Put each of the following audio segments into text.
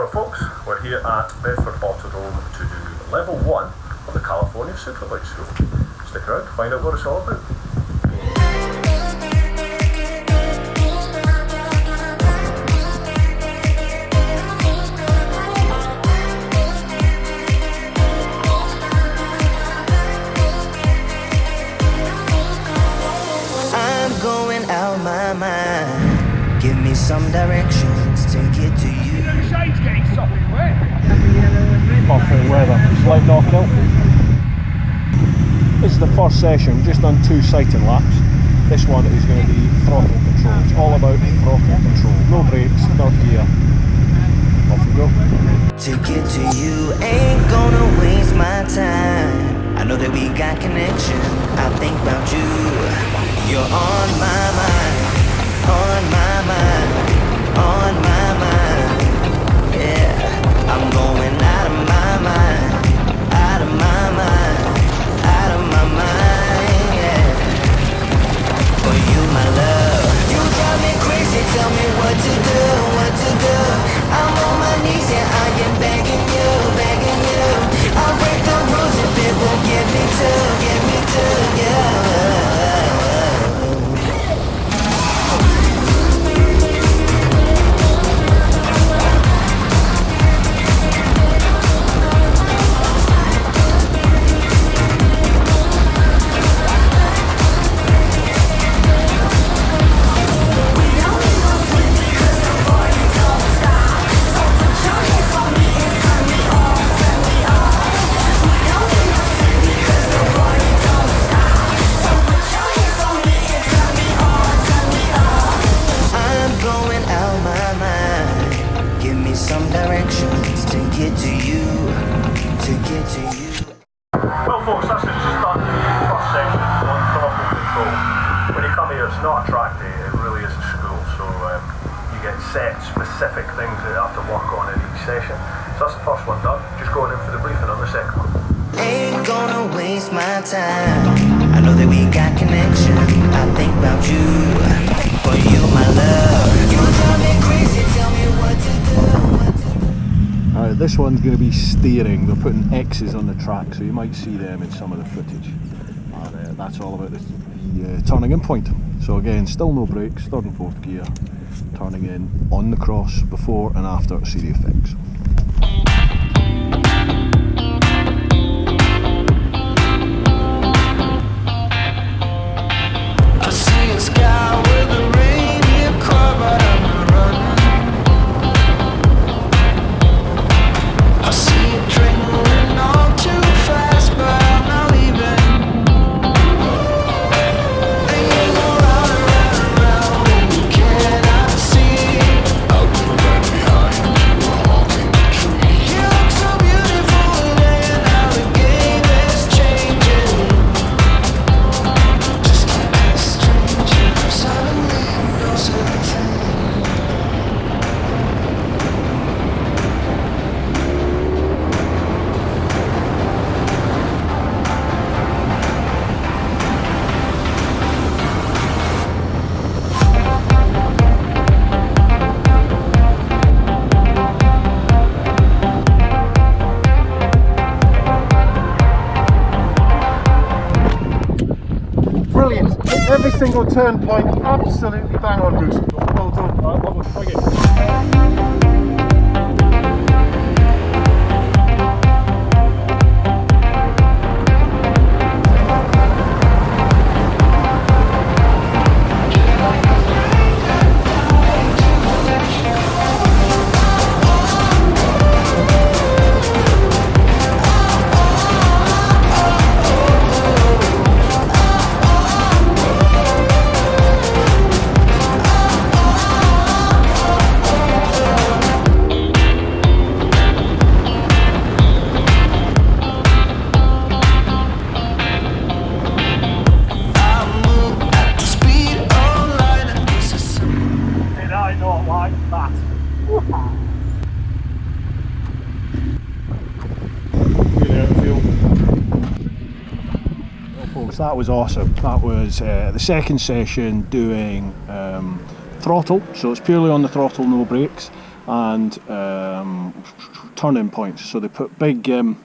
Morning folks, we're here at Bedford Autodrome to do level 1 of the California Superbike School. Stick around to find out what it's all about. I'm going out my mind. Give me some directions to get to you. The shade's getting sopping wet. Awful weather, slight knockout. This is the first session, we've just done 2 sighting laps. This one is going to be throttle control. It's all about throttle control. No brakes, third gear. Off we go. To get to you, ain't gonna waste my time. I know that we got connection. I think about you. You're on my mind, on my mind, on my mind. Yeah, I'm going out of my mind, out of my mind, out of my mind. Yeah, for you, my love. You drive me crazy. Tell me what to do, what to do. I'm on my knees, yeah, I am begging you, begging you. I'll break the rules if it won't get me to, yeah. Well folks, that's just done the first session on throttle control. When you come here, it's not a track day, it really is a school, so you get set specific things that you have to work on in each session. So that's the first one done, just going in for the briefing on the second one. Ain't gonna waste my time. I know that we got connection. I think about you, for you, my love. You drive me crazy, tell me what to do, what to do. Alright, this one's going to be steering. They're putting X's on the track, so you might see them in some of the footage. And that's all about the turning in point. So again, still no brakes, third and fourth gear, turning in on the cross before and after CD effects. I see a sky with a radiant car, but I'm running. I see it trailing on too fast, but I'm not leaving. And you go round and round and round, and you cannot see. Out the right behind you, a honking tree. You look so beautiful today, and now the game is changing. Just like a stranger, suddenly you're searching. Brilliant! Hit every single turn point, absolutely bang on, Bruce. Well done. Alright, lovely. Thank you. That was awesome. That was the second session doing throttle, so it's purely on the throttle, no brakes. and turning points. So they put big, can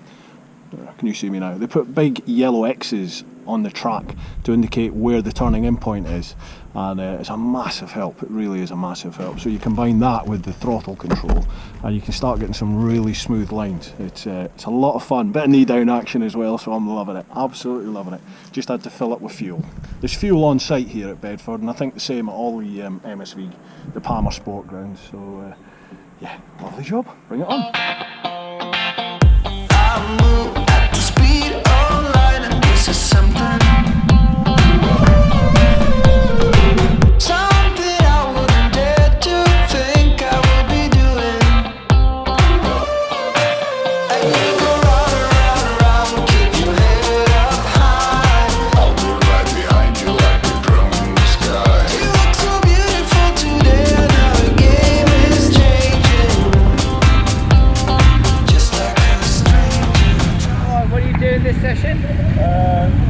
you see me now? They put big yellow X's on the track to indicate where the turning in point is, and it's a massive help. It really is a massive help. So you combine that with the throttle control and you can start getting some really smooth lines. It's a lot of fun, bit of knee down action as well, so I'm loving it, absolutely loving it. Just had to fill it with fuel. There's fuel on site here at Bedford, and I think the same at all the MSV, the Palmer Sport Grounds. So yeah, lovely job, bring it on.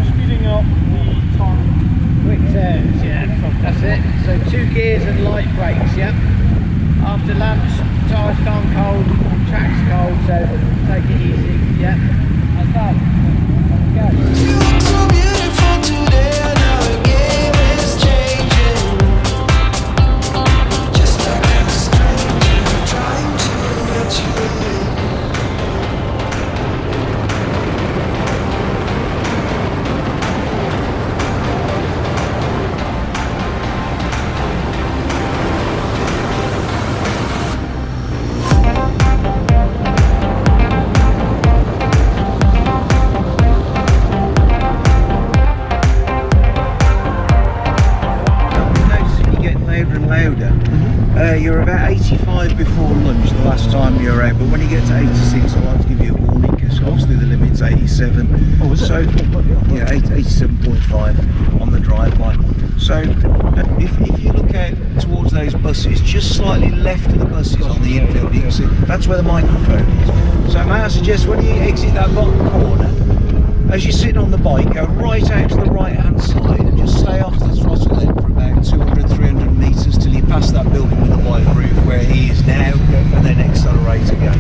Speeding up the turn. Quick turns, yeah, that's it. So 2 gears and light brakes, yeah. After lunch, tyres gone cold, track's cold, so take it easy, yeah. That's done. Go. You look so beautiful today, now the game is changing. Just like a stranger trying to get you. You're about 85 before lunch the last time you were out, but when you get to 86 I like to give you a warning because obviously the limit's 87. Oh, is it? So yeah, 87.5 on the drive-by. So if you look out towards those buses, just slightly left of the buses on the infield, you can see that's where the microphone is. So may I suggest when you exit that bottom corner, as you're sitting on the bike, go right out to the right hand side and just stay off the throttle end for about 200-300 metres till you pass that building with a white roof where he is now, and then accelerate again.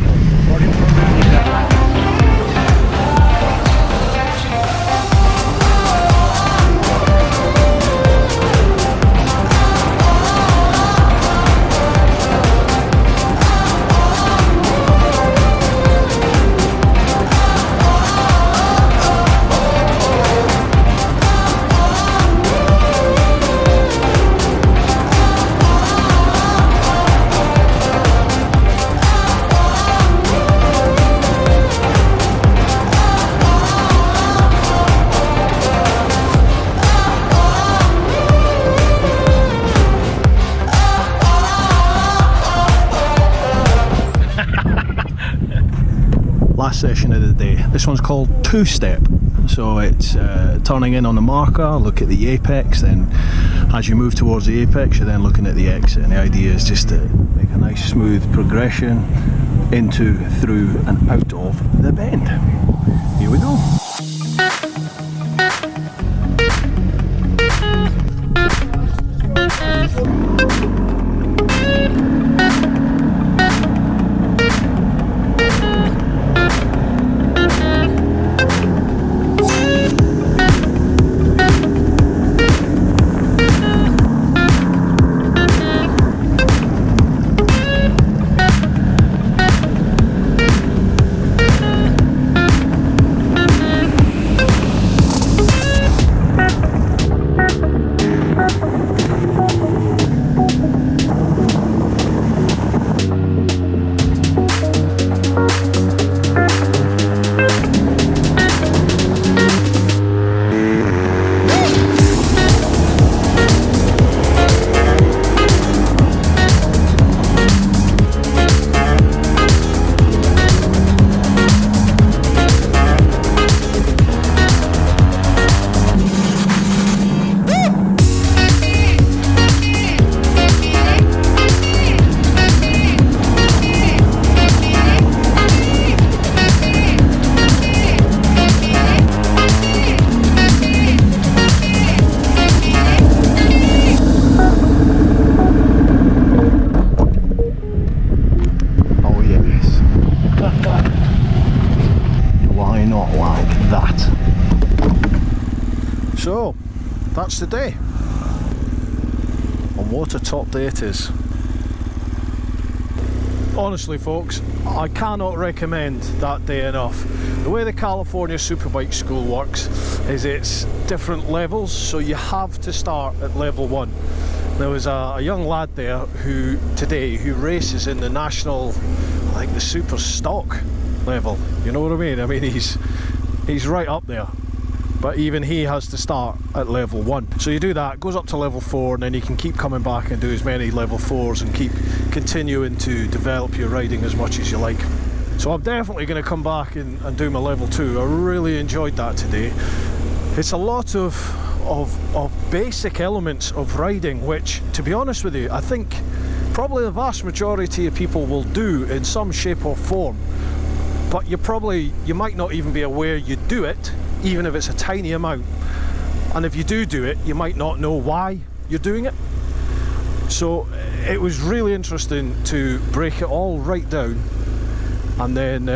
Last session of the day. This one's called two-step. So it's turning in on the marker, look at the apex, then as you move towards the apex you're then looking at the exit, and the idea is just to make a nice smooth progression into, through and out of the bend. Here we go. that's the day. And what a top day it is. Honestly folks, I cannot recommend that day enough. The way the California Superbike School works is it's different levels, so you have to start at level 1. There was a young lad there who races in the national, like the super stock level, you know what I mean? I mean he's right up there. But even he has to start at level 1. So you do that, goes up to level 4, and then you can keep coming back and do as many level 4s and keep continuing to develop your riding as much as you like. So I'm definitely going to come back and do my level 2. I really enjoyed that today. It's a lot of basic elements of riding, which, to be honest with you, I think probably the vast majority of people will do in some shape or form. But you might not even be aware you do it, even if it's a tiny amount. And if you do it, you might not know why you're doing it. So it was really interesting to break it all right down, and then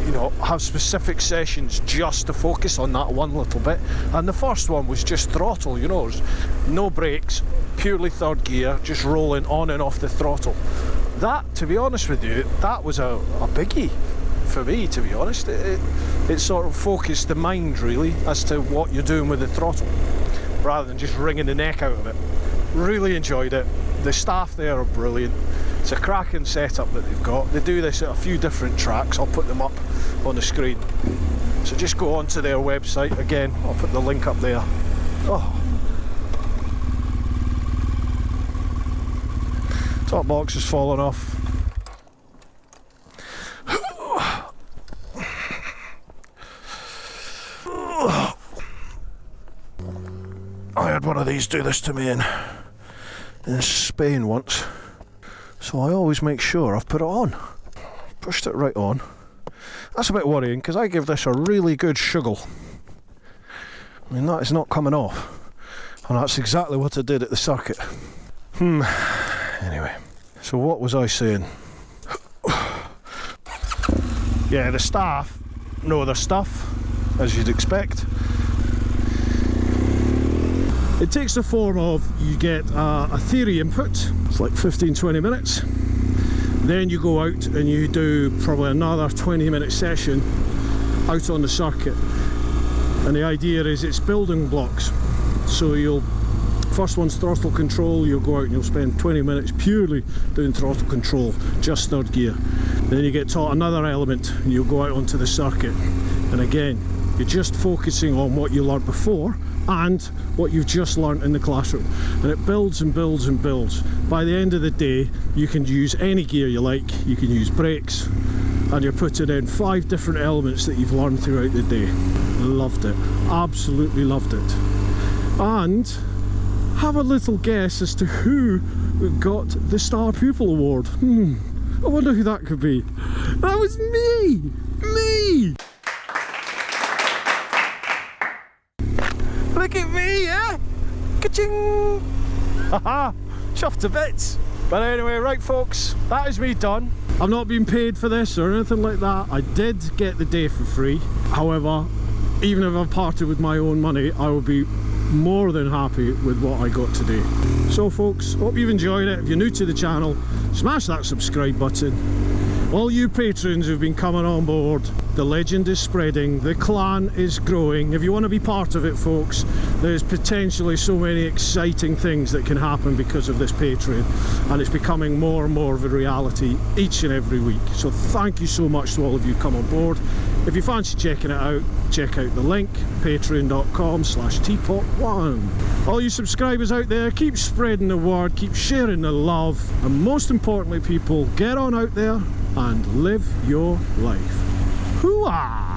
you know, have specific sessions just to focus on that one little bit. And the first one was just throttle, you know, no brakes, purely third gear, just rolling on and off the throttle. That, to be honest with you, that was a biggie for me, to be honest. It sort of focused the mind really as to what you're doing with the throttle, rather than just wringing the neck out of it. Really enjoyed it. The staff there are brilliant. It's a cracking setup that they've got. They do this at a few different tracks. I'll put them up on the screen. So just go onto their website again. I'll put the link up there. Oh, top box has fallen off. I had one of these do this to me in Spain once, so I always make sure I've put it on. Pushed it right on. That's a bit worrying because I give this a really good shuggle. I mean, that is not coming off, and that's exactly what I did at the circuit. Anyway, so what was I saying? Yeah, the staff know their stuff, as you'd expect. It takes the form of, you get a theory input, it's like 15-20 minutes, then you go out and you do probably another 20-minute session out on the circuit. And the idea is it's building blocks, so first one's throttle control, you'll go out and you'll spend 20 minutes purely doing throttle control, just third gear. Then you get taught another element and you'll go out onto the circuit, and again you're just focusing on what you learned before and what you've just learned in the classroom, and it builds and builds and builds. By the end of the day you can use any gear you like, you can use brakes, and you're putting in 5 different elements that you've learned throughout the day. Loved it, absolutely loved it. And have a little guess as to who got the Star Pupil Award. I wonder who that could be. That was me! Me! Look at me, yeah? Ka-ching! Haha! Chuffed to bits! But anyway, right folks, that is me done. I'm not being paid for this or anything like that. I did get the day for free. However, even if I parted with my own money, I would be more than happy with what I got today. So folks, hope you've enjoyed it. If you're new to the channel, smash that subscribe button. All you patrons who've been coming on board, the legend is spreading, the clan is growing. If you want to be part of it folks, there's potentially so many exciting things that can happen because of this Patreon, and it's becoming more and more of a reality each and every week. So thank you so much to all of you who come on board. If you fancy checking it out, check out the link, patreon.com/TeapotOne. All you subscribers out there, keep spreading the word, keep sharing the love, and most importantly people, get on out there and live your life. Hooah!